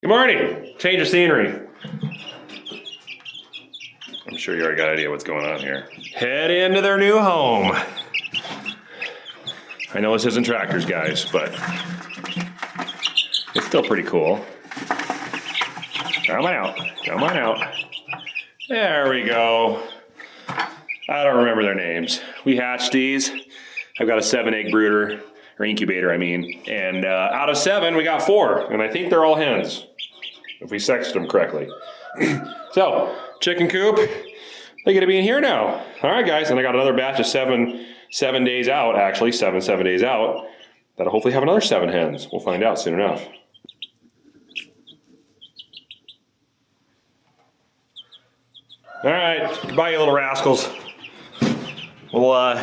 Good morning. Change of scenery. I'm sure you already got an idea what's going on here. Head into their new home. I know this isn't tractors, guys, but it's still pretty cool. Come on out. Come on out. There we go. I don't remember their names. We hatched these. I've got a 7-egg brooder, or incubator, I mean. And out of 7, we got 4. And I think they're all hens, if we sexed them correctly. So, chicken coop, they get to be in here now. All right, guys, and I got another batch of 7 days out, actually, 7 days out. That'll hopefully have another 7 hens. We'll find out soon enough. All right, goodbye, you little rascals. We'll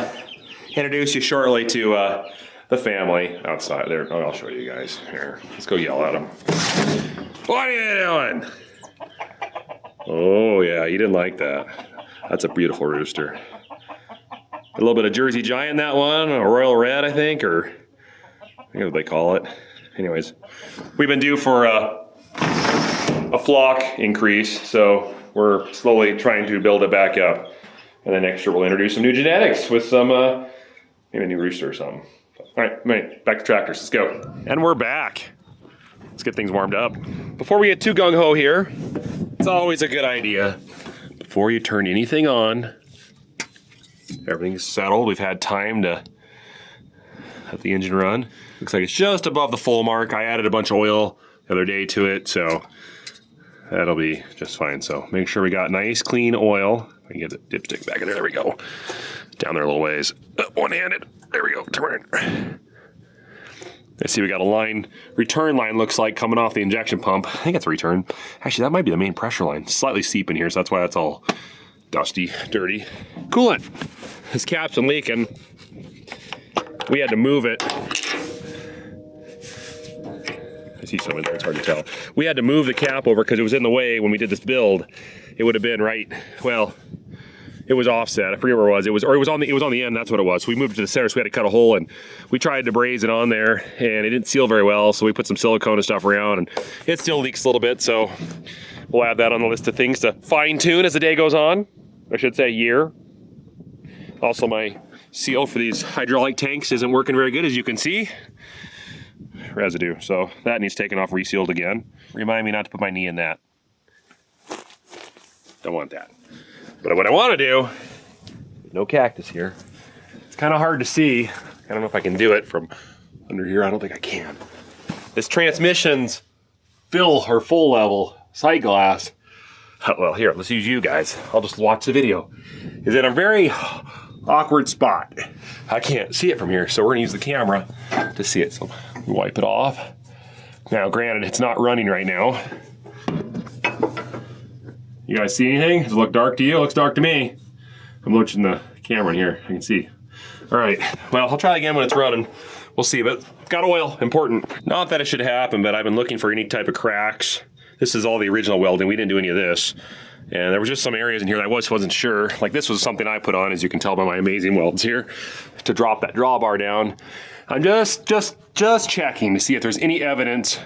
introduce you shortly to the family outside there. Oh, I'll show you guys. Here, let's go yell at them. What are you doing? Oh, yeah, you didn't like that. That's a beautiful rooster. A little bit of Jersey Giant, that one, a Royal Red, I think, or I think what they call it. Anyways, we've been due for a flock increase, so we're slowly trying to build it back up. And then next year we'll introduce some new genetics with some, maybe a new rooster or something. All right, back to tractors, let's go. And we're back. Let's get things warmed up. Before we get too gung-ho here, it's always a good idea, before you turn anything on, everything's settled, we've had time to have the engine run. Looks like it's just above the full mark. I added a bunch of oil the other day to it, so that'll be just fine. So make sure we got nice, clean oil. I can get the dipstick back in there. There we go. Down there a little ways. One-handed. There we go. Turn. Let's see, we got a line. Return line looks like coming off the injection pump. I think it's a return. Actually, that might be the main pressure line. Slightly seep in here, so that's why that's all dusty, dirty. Coolant. This cap's been leaking. We had to move it. I see some in there, it's hard to tell. We had to move the cap over because it was in the way when we did this build. It would have been right, well, it was offset. I forget where it was. It was on the end, that's what it was. So we moved it to the center, so we had to cut a hole, and we tried to braze it on there, and it didn't seal very well, so we put some silicone and stuff around, and it still leaks a little bit, so we'll add that on the list of things to fine-tune as the day goes on. I should say year. Also, my seal for these hydraulic tanks isn't working very good, as you can see. Residue, so that needs taken off, resealed again. Remind me not to put my knee in that. Don't want that. But what I want to do, no cactus here. It's kind of hard to see. I don't know if I can do it from under here. I don't think I can. This transmission's full level sight glass. Well, here, let's use you guys. I'll just watch the video. Is in a very awkward spot. I can't see it from here, so we're gonna use the camera to see it. So wipe it off. Now, granted, it's not running right now. You guys see anything? Does it look dark to you? It looks dark to me. I'm looking the camera in here. I can see. All right. Well, I'll try again when it's running. We'll see. But got oil. Important. Not that it should happen, but I've been looking for any type of cracks. This is all the original welding. We didn't do any of this. And there was just some areas in here that I wasn't sure. Like this was something I put on, as you can tell by my amazing welds here, to drop that drawbar down. I'm just checking to see if there's any evidence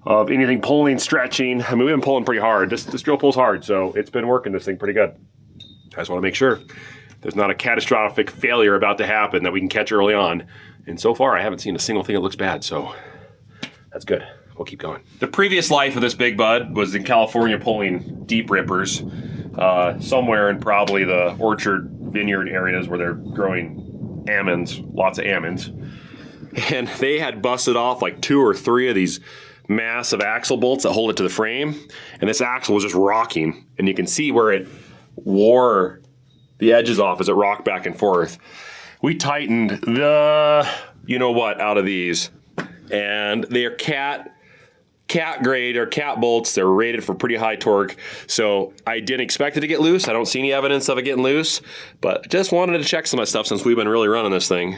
of anything pulling, stretching. I mean, we've been pulling pretty hard. This drill pulls hard, so it's been working this thing pretty good. I just want to make sure there's not a catastrophic failure about to happen that we can catch early on. And so far, I haven't seen a single thing that looks bad, so that's good. We'll keep going. The previous life of this big bud was in California pulling deep rippers, somewhere in probably the orchard vineyard areas where they're growing almonds, lots of almonds. And they had busted off like 2 or 3 of these massive axle bolts that hold it to the frame, and this axle was just rocking, and you can see where it wore the edges off as it rocked back and forth. We tightened the you-know-what out of these, and they're cat grade or cat bolts. They're rated for pretty high torque, so I didn't expect it to get loose. I don't see any evidence of it getting loose, but just wanted to check some of that stuff since we've been really running this thing.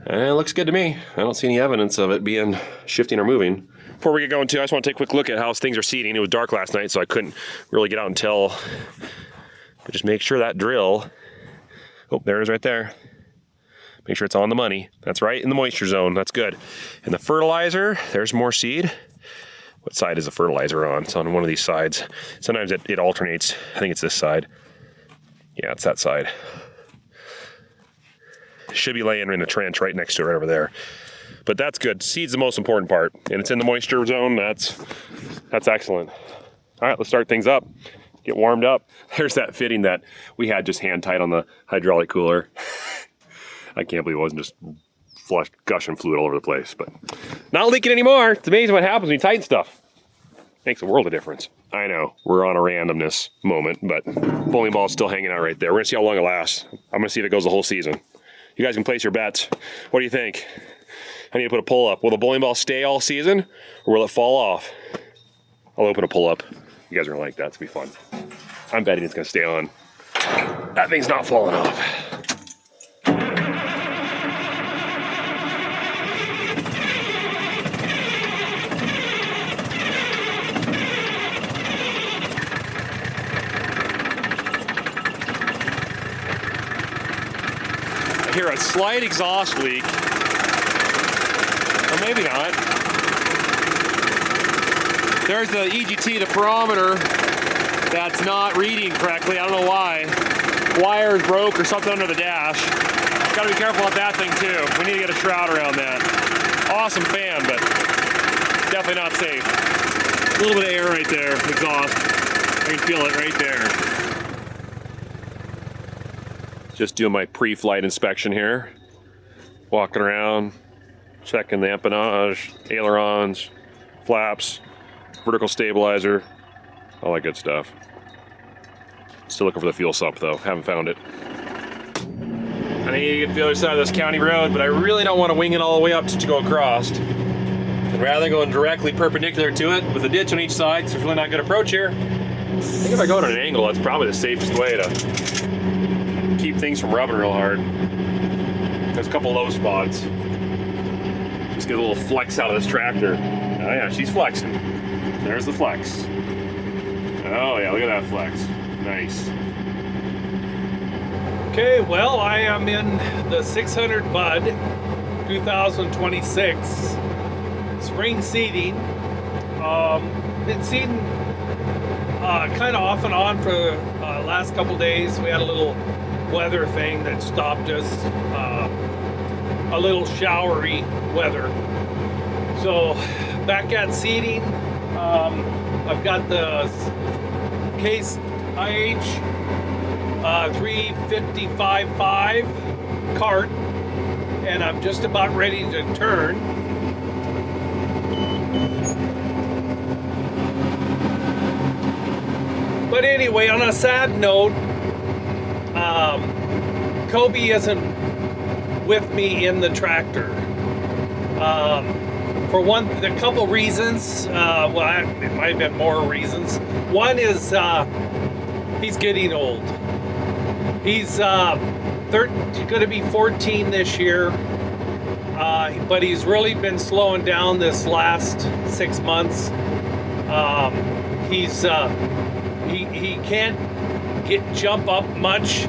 And it looks good to me. I don't see any evidence of it being shifting or moving. Before we get going too, I just want to take a quick look at how things are seating. It was dark last night, so I couldn't really get out and tell. But just make sure that drill, oh, there it is right there. Make sure it's on the money. That's right in the moisture zone. That's good. And the fertilizer, there's more seed. What side is the fertilizer on? It's on one of these sides. Sometimes it alternates. I think it's this side. Yeah, it's that side. Should be laying in a trench right next to it, right over there. But that's good. Seed's the most important part, and it's in the moisture zone. That's excellent. All right, let's start things up. Get warmed up. There's that fitting that we had just hand tight on the hydraulic cooler. I can't believe it wasn't just gushing fluid all over the place, but not leaking anymore. It's amazing what happens when you tighten stuff. Makes a world of difference. I know, we're on a randomness moment, but bowling ball's still hanging out right there. We're gonna see how long it lasts. I'm gonna see if it goes the whole season. You guys can place your bets. What do you think? I need to put a pull up. Will the bowling ball stay all season, or will it fall off? I'll open a pull up. You guys are gonna like that, it's gonna be fun. I'm betting it's gonna stay on. That thing's not falling off. I hear a slight exhaust leak. Or maybe not. There's the EGT, the barometer, that's not reading correctly. I don't know why. Wire is broke or something under the dash. Gotta be careful with that thing too. We need to get a shroud around that. Awesome fan, but definitely not safe. A little bit of air right there, exhaust. I can feel it right there. Just doing my pre-flight inspection here. Walking around, checking the empennage, ailerons, flaps, vertical stabilizer, all that good stuff. Still looking for the fuel sump though, haven't found it. I need to get to the other side of this county road, but I really don't want to wing it all the way up to go across. And rather than going directly perpendicular to it with a ditch on each side, so there's really not a good approach here. I think if I go at an angle, that's probably the safest way to keep things from rubbing real hard. There's a couple low spots. Just get a little flex out of this tractor. Oh yeah, she's flexing. There's the flex. Oh yeah, look at that flex. Nice. Okay, well, I am in the 600 Bud 2026 spring seeding. Been seeding kind of off and on for last couple days. We had a little weather thing that stopped us, a little showery weather. So back at seeding, I've got the Case IH 355.5 cart, and I'm just about ready to turn. But anyway, on a sad note, Kobe isn't with me in the tractor. For one, a couple reasons. Well, it might have been more reasons. One is he's getting old. He's going to be 14 this year, but he's really been slowing down this last 6 months. He can't jump up much.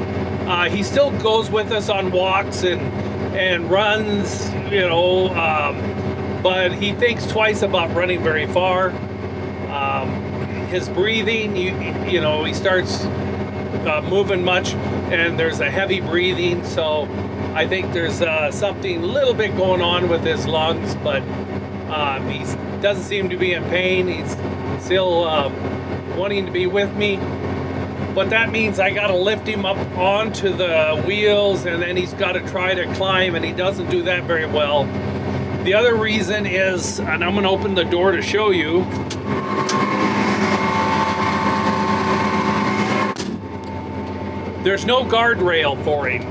He still goes with us on walks and runs, you know, but he thinks twice about running very far. His breathing, you know, he starts moving much, and there's a heavy breathing, so I think there's something a little bit going on with his lungs, but he doesn't seem to be in pain. He's still wanting to be with me, but that means I got to lift him up onto the wheels, and then he's got to try to climb, and he doesn't do that very well. The other reason is, and I'm going to open the door to show you, there's no guardrail for him,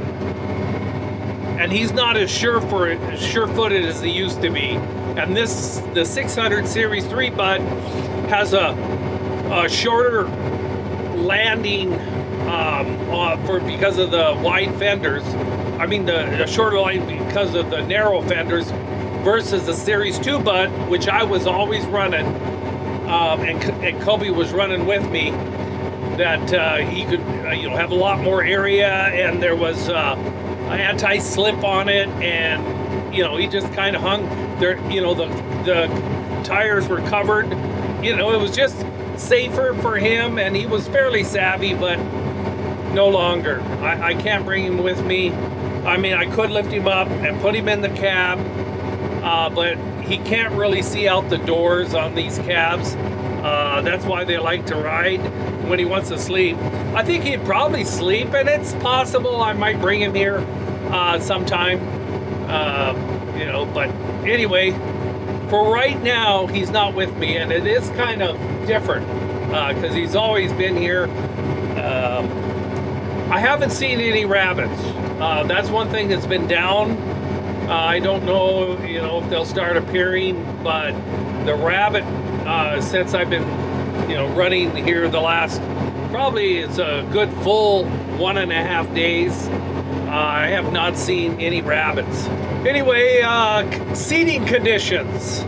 and he's not as sure-footed as he used to be. And the 600 Series 3 Bud has a shorter landing because of the wide fenders. I mean, the shorter line because of the narrow fenders versus the Series 2 Bud, which I was always running, and Kobe was running with me. That he could, have a lot more area, and there was an anti-slip on it, and he just kind of hung there. The tires were covered you know, it was just safer for him, and he was fairly savvy, but no longer. I can't bring him with me. I mean, I could lift him up and put him in the cab, but he can't really see out the doors on these cabs. That's why they like to ride when he wants to sleep. I think he'd probably sleep, and it's possible I might bring him here sometime, you know, but anyway, for right now, he's not with me, and it is kind of different because he's always been here. I haven't seen any rabbits. That's one thing that's been down. I don't know, you know, if they'll start appearing, but the rabbit, since I've been, you know, running here the last, probably it's a good full 1.5 days, I have not seen any rabbits. Anyway, seeding conditions.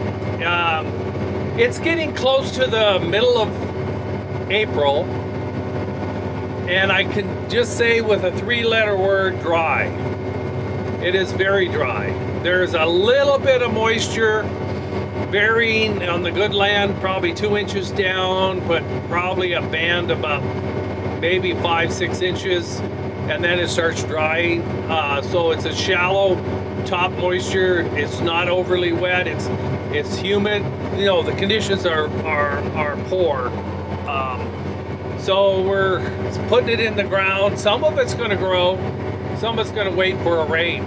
It's getting close to the middle of April, and I can just say with a 3-letter word, dry. It is very dry. There's a little bit of moisture varying on the good land, probably 2 inches down, but probably a band about maybe 5-6 inches, and then it starts drying. So it's a shallow top moisture. It's not overly wet. It's humid. You know, the conditions are poor. So we're putting it in the ground. Some of it's going to grow. Some of it's going to wait for a rain.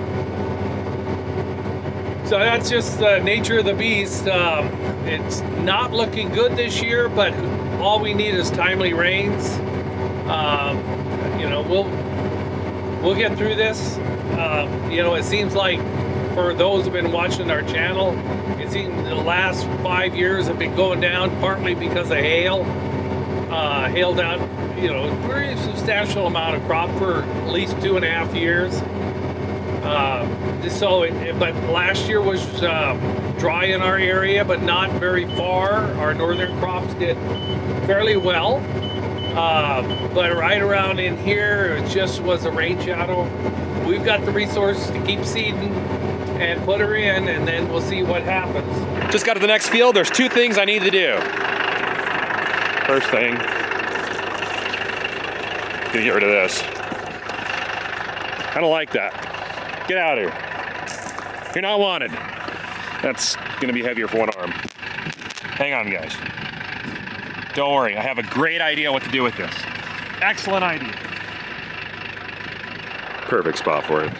So that's just the nature of the beast. It's not looking good this year, but all we need is timely rains. You know, we'll get through this. You know, it seems like for those who've been watching our channel, it seems the last 5 years have been going down partly because of hail. Hail down, you know, a pretty substantial amount of crop for at least 2.5 years. But last year was dry in our area, but not very far. Our northern crops did fairly well. But right around in here, it just was a rain shadow. We've got the resources to keep seeding and put her in, and then we'll see what happens. Just got to the next field. There's 2 things I need to do. First thing, gonna get rid of this. I don't like that. Get out of here. You're not wanted. That's gonna be heavier for one arm. Hang on, guys. Don't worry, I have a great idea what to do with this. Excellent idea. Perfect spot for it.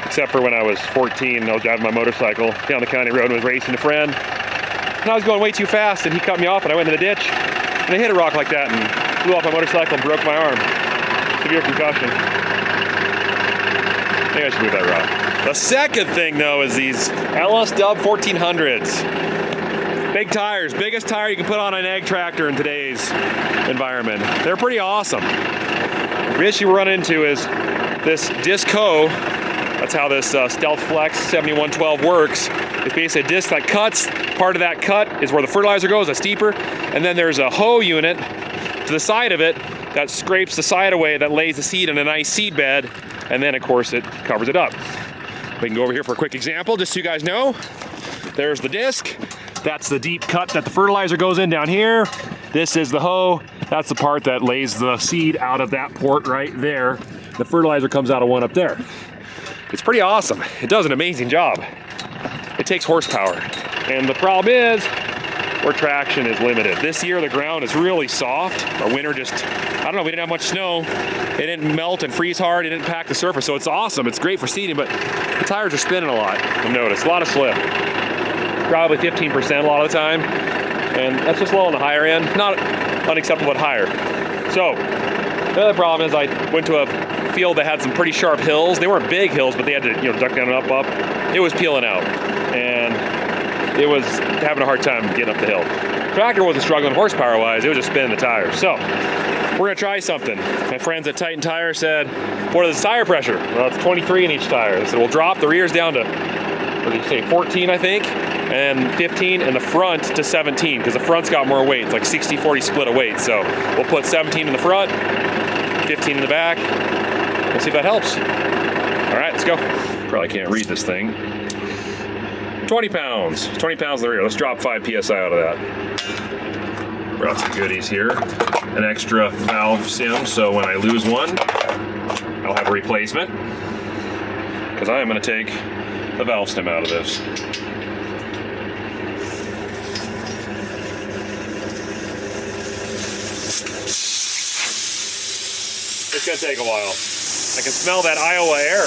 Except for when I was 14, I was driving my motorcycle down the county road and was racing a friend. And I was going way too fast, and he cut me off, and I went in the ditch. And I hit a rock like that and flew off my motorcycle and broke my arm. Severe concussion. Maybe I should move that rock. The second thing, though, is these LS Dub 1400s. Big tires, biggest tire you can put on an ag tractor in today's environment. They're pretty awesome. The issue we're running into is this Disco. That's how this Stealth Flex 7112 works. It's basically a disc that cuts. Part of that cut is where the fertilizer goes, a steeper. And then there's a hoe unit to the side of it that scrapes the side away, that lays the seed in a nice seed bed. And then, of course, it covers it up. We can go over here for a quick example, just so you guys know. There's the disc. That's the deep cut that the fertilizer goes in down here. This is the hoe. That's the part that lays the seed out of that port right there. The fertilizer comes out of one up there. It's pretty awesome. It does an amazing job. It takes horsepower. And the problem is, where traction is limited. This year the ground is really soft. Our winter just, I don't know, we didn't have much snow. It didn't melt and freeze hard. It didn't pack the surface. So it's awesome. It's great for seeding, but the tires are spinning a lot. I've noticed a lot of slip. Probably 15% a lot of the time. And that's just low on the higher end. Not unacceptable, but higher. So the other problem is I went to a field that had some pretty sharp hills. They weren't big hills, but they had to, you know, duck down and up. It was peeling out. And it was having a hard time getting up the hill. Tractor wasn't struggling horsepower-wise, it was just spinning the tires. So, we're gonna try something. My friends at Titan Tire said, what is the tire pressure? Well, it's 23 in each tire. They said, we'll drop the rears down to, what did you say, 14, I think, and 15, and the front to 17, because the front's got more weight. It's like 60-40 split of weight. So, we'll put 17 in the front, 15 in the back. We'll see if that helps. All right, let's go. Probably can't read this thing. 20 pounds in the rear. Let's drop 5 PSI out of that. Brought some goodies here. An extra valve sim, so when I lose one, I'll have a replacement. Because I am going to take the valve stem out of this. It's going to take a while. I can smell that Iowa air.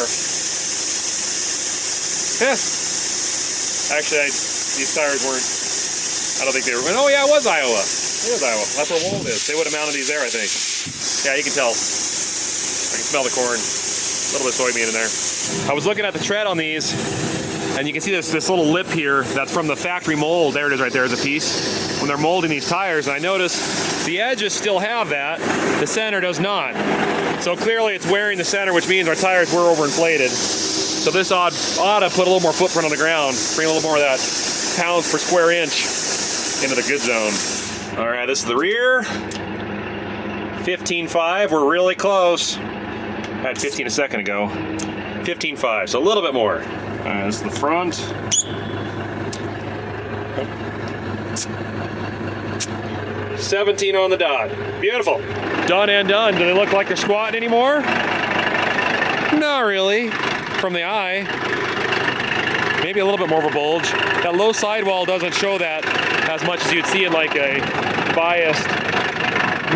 Actually, these tires weren't, I don't think they were, oh yeah, it was Iowa. It was Iowa. That's where Wold is. They would have mounted these there, I think. Yeah, you can tell. I can smell the corn. A little bit of soybean in there. I was looking at the tread on these, and you can see this little lip here that's from the factory mold. There it is right there as a piece. When they're molding these tires, and I noticed the edges still have that. The center does not. So clearly it's wearing the center, which means our tires were overinflated. So this ought to put a little more footprint on the ground, bring a little more of that pounds per square inch into the good zone. All right, this is the rear. 15.5, we're really close. I had 15 a second ago. 15.5, so a little bit more. All right, this is the front. 17 on the dot. Beautiful. Done and done. Do they look like they're squatting anymore? Not really. From the eye. Maybe a little bit more of a bulge. That low sidewall doesn't show that as much as you'd see in like a biased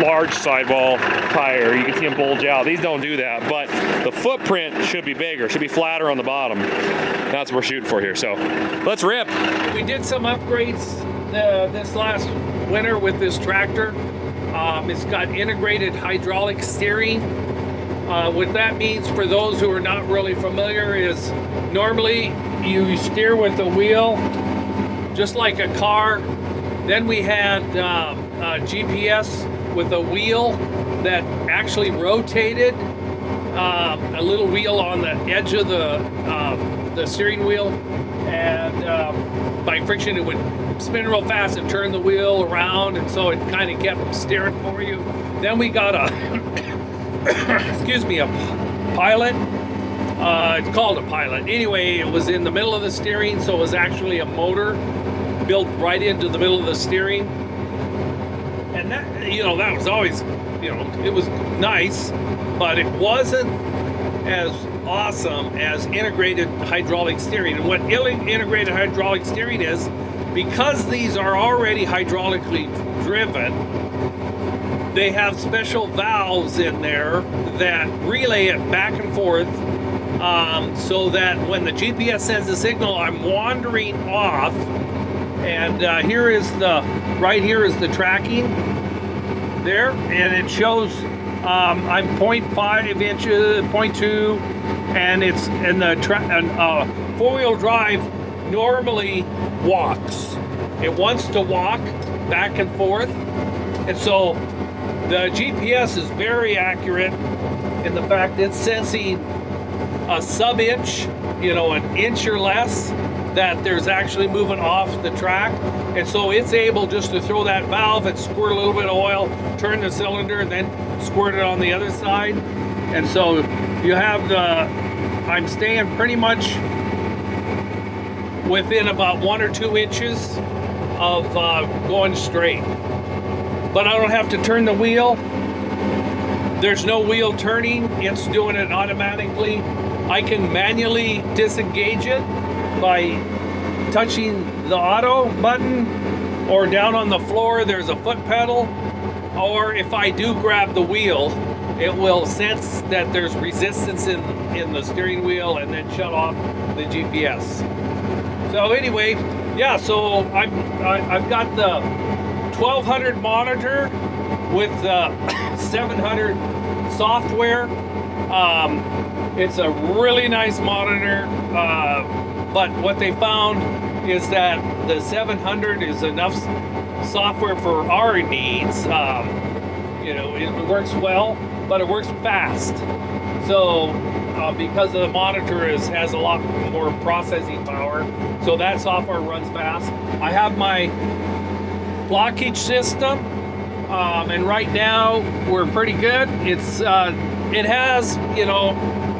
large sidewall tire. You can see them bulge out. These don't do that, but the footprint should be bigger, should be flatter on the bottom. That's what we're shooting for here. So let's rip. We did some upgrades this last winter with this tractor. It's got integrated hydraulic steering. What that means for those who are not really familiar is normally you steer with the wheel just like a car. Then we had GPS with a wheel that actually rotated, a little wheel on the edge of the steering wheel, and by friction it would spin real fast and turn the wheel around, and so it kind of kept steering for you. Then we got a excuse me, a pilot. It's called a pilot. Anyway, it was in the middle of the steering, so it was actually a motor built right into the middle of the steering. And that, that was always, it was nice, but it wasn't as awesome as integrated hydraulic steering. And what integrated hydraulic steering is, because these are already hydraulically driven, they have special valves in there that relay it back and forth, so that when the GPS sends a signal, I'm wandering off. And right here is the tracking there, and it shows I'm 0.5 inches, 0.2, and the four-wheel drive normally walks. It wants to walk back and forth, and so the GPS is very accurate in the fact it's sensing a sub-inch, an inch or less, that there's actually moving off the track. And so it's able just to throw that valve and squirt a little bit of oil, turn the cylinder, and then squirt it on the other side. And so you have I'm staying pretty much within about 1 or 2 inches of going straight. But I don't have to turn the wheel. There's no wheel turning, it's doing it automatically. I can manually disengage it by touching the auto button, or down on the floor there's a foot pedal, or if I do grab the wheel, it will sense that there's resistance in the steering wheel and then shut off the GPS. So anyway, yeah, so I've got the 1200 monitor with 700 software. It's a really nice monitor, but what they found is that the 700 is enough software for our needs. It works well, but it works fast. So because the monitor has a lot more processing power, so that software runs fast. I have my blockage system, and right now we're pretty good. It has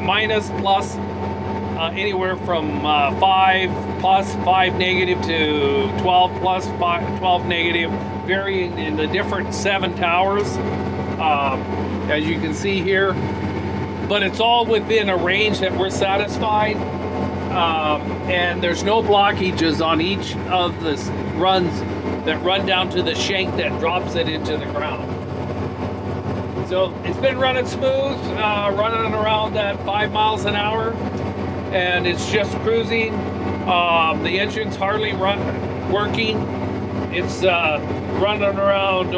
minus plus anywhere from 5 plus, 5 negative to 12 plus, 12 negative, varying in the different 7 towers, as you can see here. But it's all within a range that we're satisfied. And there's no blockages on each of the runs that run down to the shank that drops it into the ground. So it's been running smooth, running around at 5 miles an hour, and it's just cruising. The engine's hardly working. It's running around,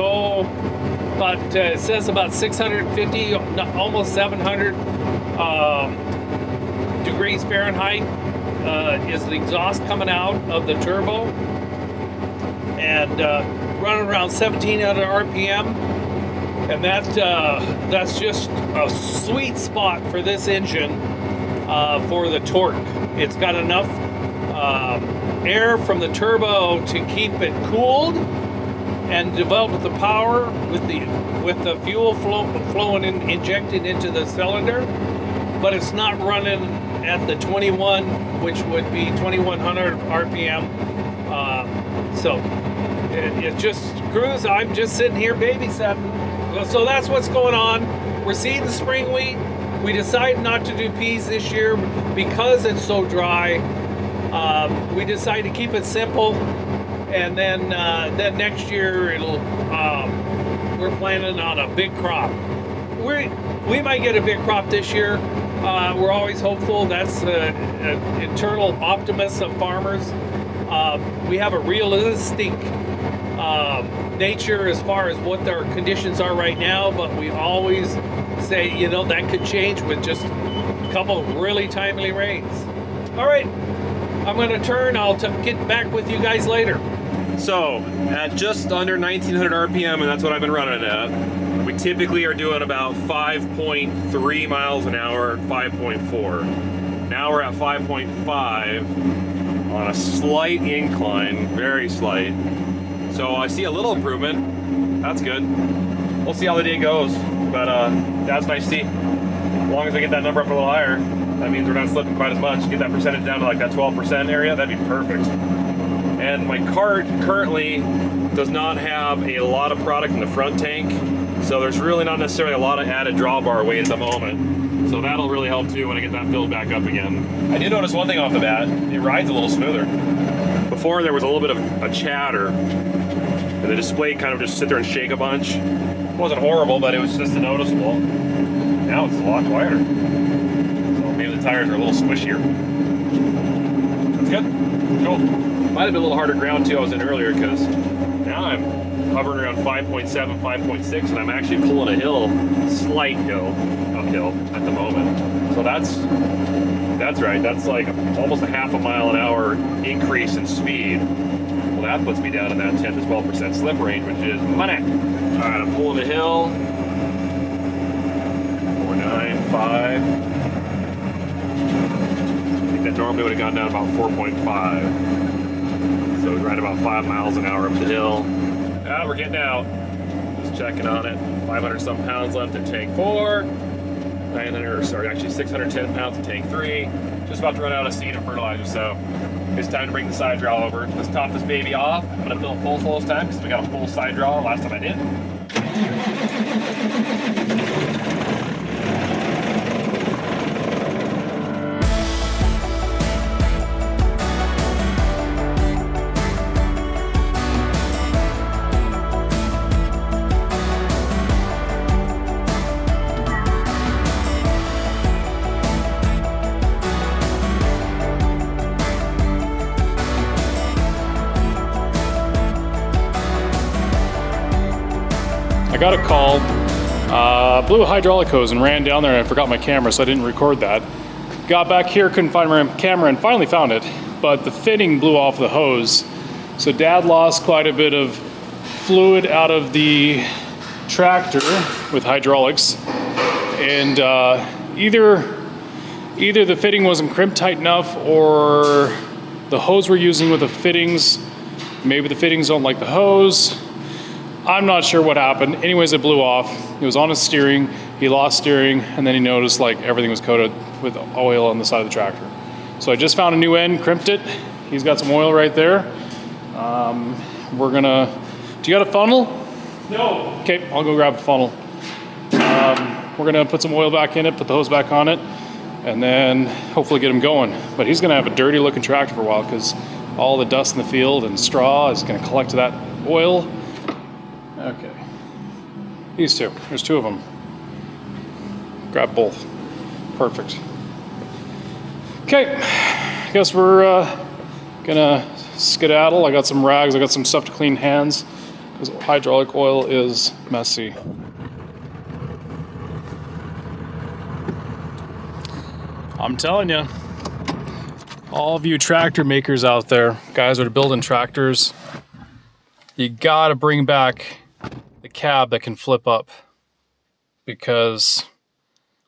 but it says about 650, almost 700 degrees Fahrenheit is the exhaust coming out of the turbo, and running around 1700 RPM. And that's just a sweet spot for this engine for the torque. It's got enough air from the turbo to keep it cooled and develop the power with the fuel flowing injected into the cylinder. But it's not running at the 21, which would be 2100 RPM. So it just cruise. I'm just sitting here babysitting. So that's what's going on. We're seeing the spring wheat. We decided not to do peas this year because it's so dry. We decided to keep it simple, and then next year we're planning on a big crop. We might get a big crop this year. We're always hopeful. That's the internal optimism of farmers. We have a realistic nature as far as what our conditions are right now, but we always say, that could change with just a couple of really timely rains. All right, I'm going to turn. I'll get back with you guys later. So at just under 1900 RPM, and that's what I've been running at, we typically are doing about 5.3 miles an hour, 5.4. Now we're at 5.5 on a slight incline, very slight. So I see a little improvement. That's good. We'll see how the day goes, but that's nice to see. As long as I get that number up a little higher, that means we're not slipping quite as much. Get that percentage down to like that 12% area, that'd be perfect. And my cart currently does not have a lot of product in the front tank, so there's really not necessarily a lot of added drawbar weight at the moment. So that'll really help too when I get that filled back up again. I did notice one thing off the bat, it rides a little smoother. Before there was a little bit of a chatter, and the display kind of just sit there and shake a bunch. It wasn't horrible, but it was just noticeable. Now it's a lot quieter. So maybe the tires are a little squishier. That's good. Cool. Might have been a little harder ground too I was in earlier, because now I'm hovering around 5.7, 5.6, and I'm actually pulling a hill, slight hill, uphill at the moment. So that's right. That's like almost a half a mile an hour increase in speed. Well, that puts me down in that 10 to 12% slip range, which is money. All right, I'm pulling a hill. 4.95. I think that normally would have gone down about 4.5. So right about 5 miles an hour up the hill. Ah, we're getting out. Just checking on it. 500 some pounds left in tank 4. 610 pounds in tank 3. Just about to run out of seed and fertilizer, so it's time to bring the side draw over. Let's top this baby off. I'm gonna fill it full this time because we got a full side draw last time I did. I got a call, blew a hydraulic hose and ran down there, and I forgot my camera, so I didn't record that. Got back here, couldn't find my camera, and finally found it, but the fitting blew off the hose. So Dad lost quite a bit of fluid out of the tractor with hydraulics, and either the fitting wasn't crimp tight enough, or the hose we're using with the fittings, maybe the fittings don't like the hose. I'm not sure what happened. Anyways, it blew off. It was on his steering. He lost steering, and then he noticed like everything was coated with oil on the side of the tractor. So I just found a new end, crimped it. He's got some oil right there. We're gonna, do you got a funnel? No. Okay, I'll go grab a funnel. We're gonna put some oil back in it, put the hose back on it, and then hopefully get him going. But he's gonna have a dirty looking tractor for a while because all the dust in the field and straw is gonna collect to that oil. Okay, these two, there's two of them. Grab both, perfect. Okay, I guess we're gonna skedaddle. I got some rags, I got some stuff to clean hands because hydraulic oil is messy. I'm telling you, all of you tractor makers out there, guys that are building tractors, you gotta bring back the cab that can flip up, because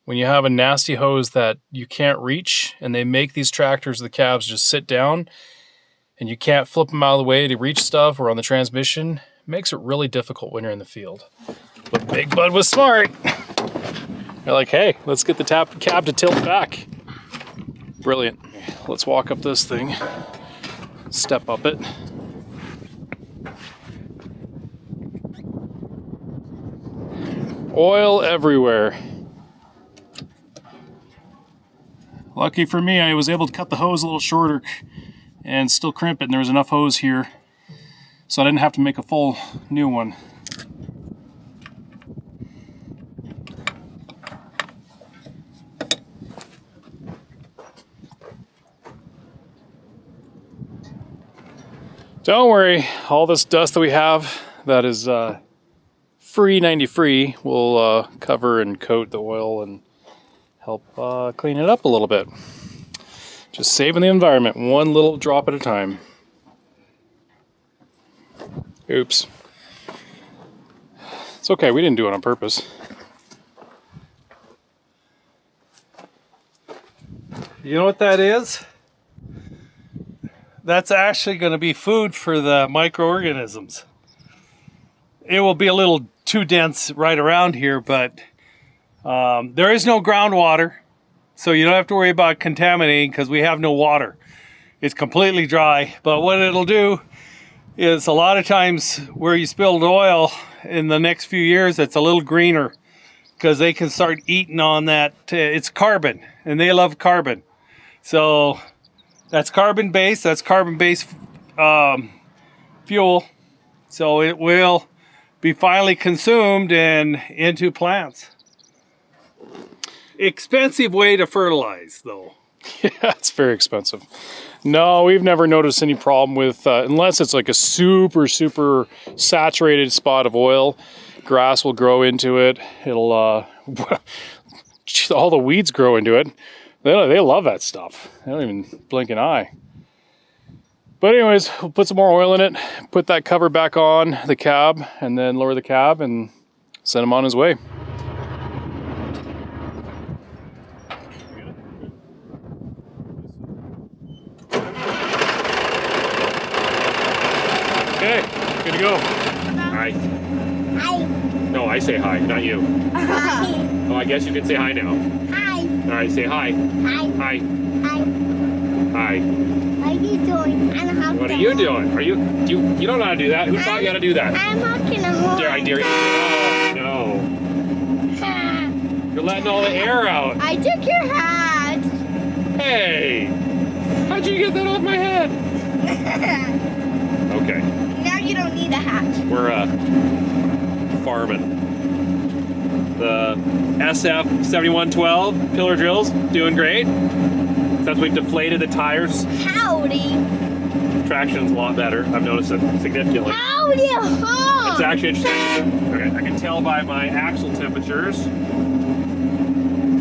when you have a nasty hose that you can't reach and they make these tractors, the cabs just sit down and you can't flip them out of the way to reach stuff or on the transmission, it makes it really difficult when you're in the field. But Big Bud was smart. They're like, hey, let's get the cab to tilt back. Brilliant. Let's walk up this thing, step up it. Oil everywhere. Lucky for me, I was able to cut the hose a little shorter and still crimp it, and there was enough hose here, so I didn't have to make a full new one. Don't worry, all this dust that we have that is free 90 free will cover and coat the oil and help clean it up a little bit. Just saving the environment one little drop at a time. Oops. It's okay, we didn't do it on purpose. You know what that is? That's actually going to be food for the microorganisms. It will be a little too dense right around here, but there is no groundwater, so you don't have to worry about contaminating because we have no water. It's completely dry, but what it'll do is a lot of times where you spilled oil in the next few years, it's a little greener because they can start eating on that. It's carbon, and they love carbon. So that's carbon-based. That's carbon-based fuel. So it will be finally consumed and into plants. Expensive way to fertilize, though. Yeah, it's very expensive. No, we've never noticed any problem with, unless it's like a super, super saturated spot of oil, grass will grow into it. It'll, all the weeds grow into it. They love that stuff. They don't even blink an eye. But anyways, we'll put some more oil in it, put that cover back on the cab, and then lower the cab and send him on his way. Okay, good to go. Hi. Hi. No, I say hi, not you. Hi. Oh, I guess you can say hi now. Hi. All right, say hi. Hi. Hi. Hi. Hi. What are you doing? What are you doing? You don't know how to do that. Who taught you how to do that? I'm walking a horse. Dare I dare you? Oh, no. You're letting all the air out. I took your hat. Hey! How'd you get that off my head? Okay. Now you don't need a hat. We're farming. The SF7112 pillar drills doing great. Since we've deflated the tires, Howdy. traction's a lot better. I've noticed it significantly. Howdy, huh? It's actually interesting. Okay, I can tell by my axle temperatures.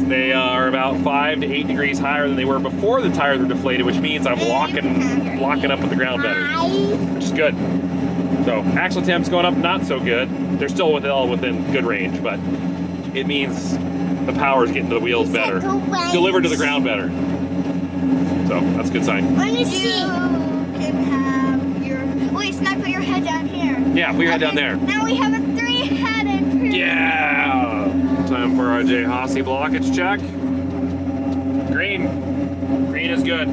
They are about 5 to 8 degrees higher than they were before the tires were deflated, which means I'm locking up with the ground better, which is good. So axle temp's going up, not so good. They're still within good range, but it means the power's getting to the wheels better, delivered to the ground better. So that's a good sign. Let me see. You can have your... Wait, Smack, put your head down here. Yeah, put your head down there. Now we have a 3-headed... Yeah! Time for our J. Haase blockage check. Green. Green is good.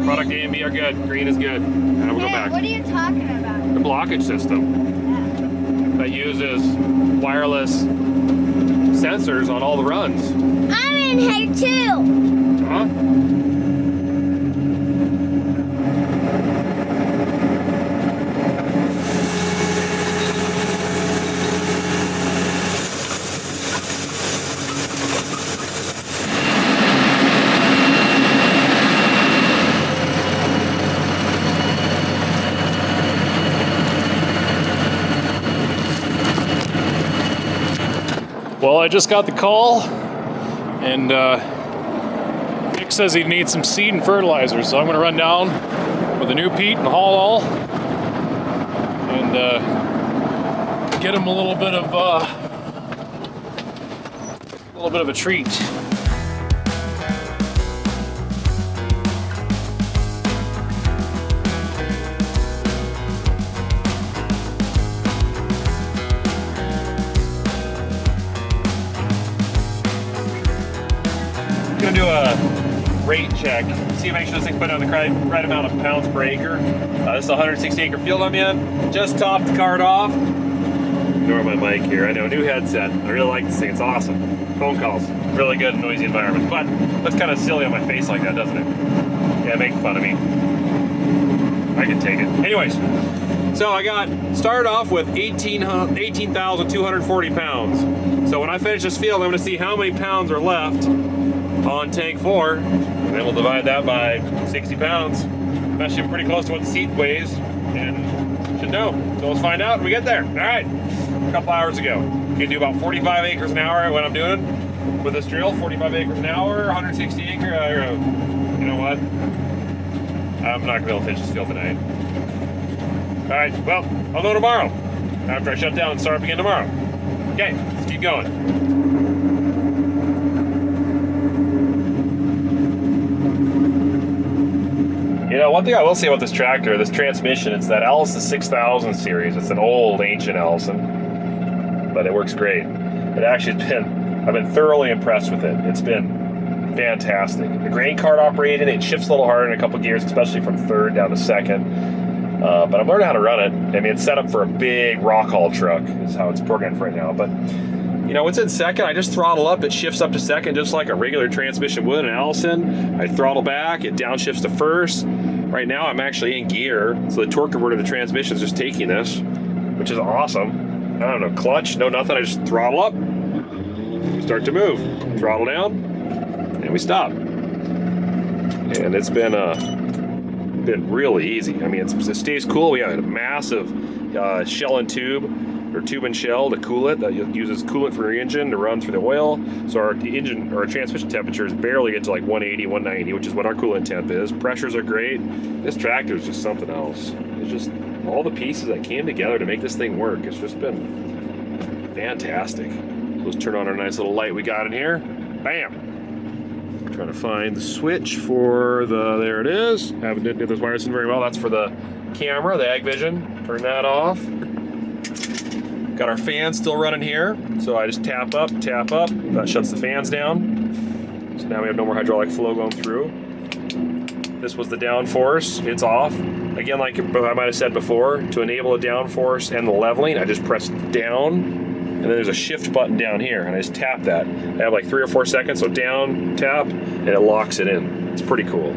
Product A and B are good. Green is good. And we'll go Hey, back. what are you talking about? The blockage system that uses wireless sensors on all the runs. I'm in here too. Huh? Well, I just got the call, and Nick says he needs some seed and fertilizer, so I'm going to run down with a new Pete and haul all, and get him a little bit of a treat. Gonna do a rate check. See if make sure this thing's putting on the right amount of pounds per acre. This is a 160 acre field I'm in. Just topped the cart off. Ignore my mic here. I know, new headset. I really like this thing. It's awesome. Phone calls, really good, noisy environment. But looks kind of silly on my face like that, doesn't it? Yeah, make fun of me. I can take it. Anyways, so I got started off with 18,240 pounds. So when I finish this field, I'm going to see how many pounds are left on tank 4, and then we'll divide that by 60 pounds. That's pretty close to what the seed weighs, and should know. So let's find out when we get there. All right, a couple hours ago. You can do about 45 acres an hour what I'm doing with this drill. 45 acres an hour, 160 acre. You know what? I'm not gonna be able to finish this field tonight. All right, well, I'll know tomorrow after I shut down and start up again tomorrow. Okay, let's keep going. You know, one thing I will say about this tractor, this transmission, it's that Allison 6000 series. It's an old, ancient Allison, but it works great. It actually has been, I've been thoroughly impressed with it. It's been fantastic. The grain cart operated, it shifts a little harder in a couple gears, especially from third down to second. But I'm learning how to run it. I mean, it's set up for a big rock haul truck, is how it's programmed right now. But, you know, it's in second. I just throttle up, it shifts up to second, just like a regular transmission would in Allison. I throttle back, it downshifts to first. Right now, I'm actually in gear, so the torque converter of the transmission is just taking this, which is awesome. I don't know, clutch, no nothing. I just throttle up, start to move, throttle down, and we stop. And it's been really easy. I mean, it stays cool. We have a massive shell and tube, or tube and shell to cool it, that uses coolant for your engine to run through the oil. So our engine or our transmission temperatures barely get to like 180, 190, which is what our coolant temp is. Pressures are great. This tractor is just something else. It's just all the pieces that came together to make this thing work. It's just been fantastic. Let's turn on our nice little light we got in here. Bam! Trying to find the switch for the, there it is. Haven't did those wires in very well. That's for the camera, the Ag Vision. Turn that off. Got our fans still running here. So I just tap up, that shuts the fans down. So now we have no more hydraulic flow going through. This was the downforce, it's off. Again, like I might have said before, to enable the downforce and the leveling, I just press down, and then there's a shift button down here, and I just tap that. I have like 3 or 4 seconds, so down, tap, and it locks it in. It's pretty cool.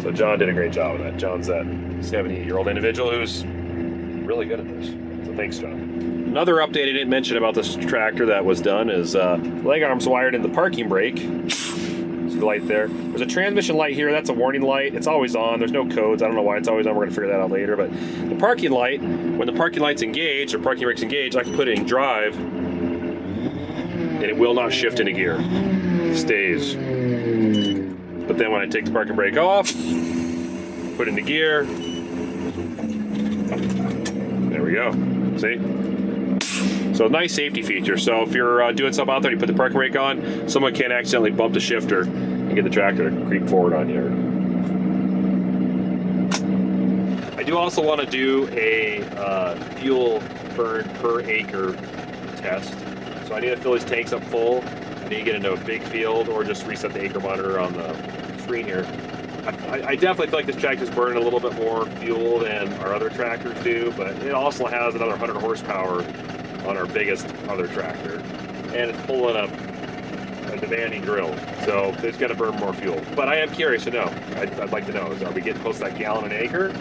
So John did a great job of that. John's that 78-year-old individual who's really good at this. So thanks, John. Another update I didn't mention about this tractor that was done is leg arms wired in the parking brake. See the light there? There's a transmission light here. That's a warning light. It's always on. There's no codes. I don't know why it's always on. We're going to figure that out later. But the parking light, when the parking light's engaged or parking brake's engaged, I can put it in drive and it will not shift into gear. It stays. But then when I take the parking brake off, put it into gear, there we go. See? So nice safety feature. So if you're doing something out there, you put the parking brake on, someone can't accidentally bump the shifter and get the tractor to creep forward on you. I do also want to do a fuel burn per acre test. So I need to fill these tanks up full I need to get into a big field or just reset the acre monitor on the screen here. I definitely feel like this tractor's burning a little bit more fuel than our other tractors do, but it also has another 100 horsepower on our biggest other tractor, and it's pulling a demanding drill, so it's going to burn more fuel. But I am curious to know. I'd like to know, are we getting close to that gallon an acre,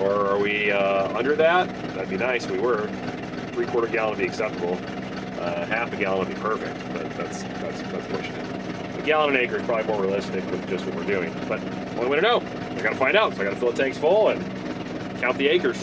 or are we under that? That'd be nice if we were. 3/4 gallon would be acceptable. Half a gallon would be perfect, but that's pushing it. A gallon an acre is probably more realistic with just what we're doing. But only way to know. I gotta find out, so I gotta fill the tanks full and count the acres.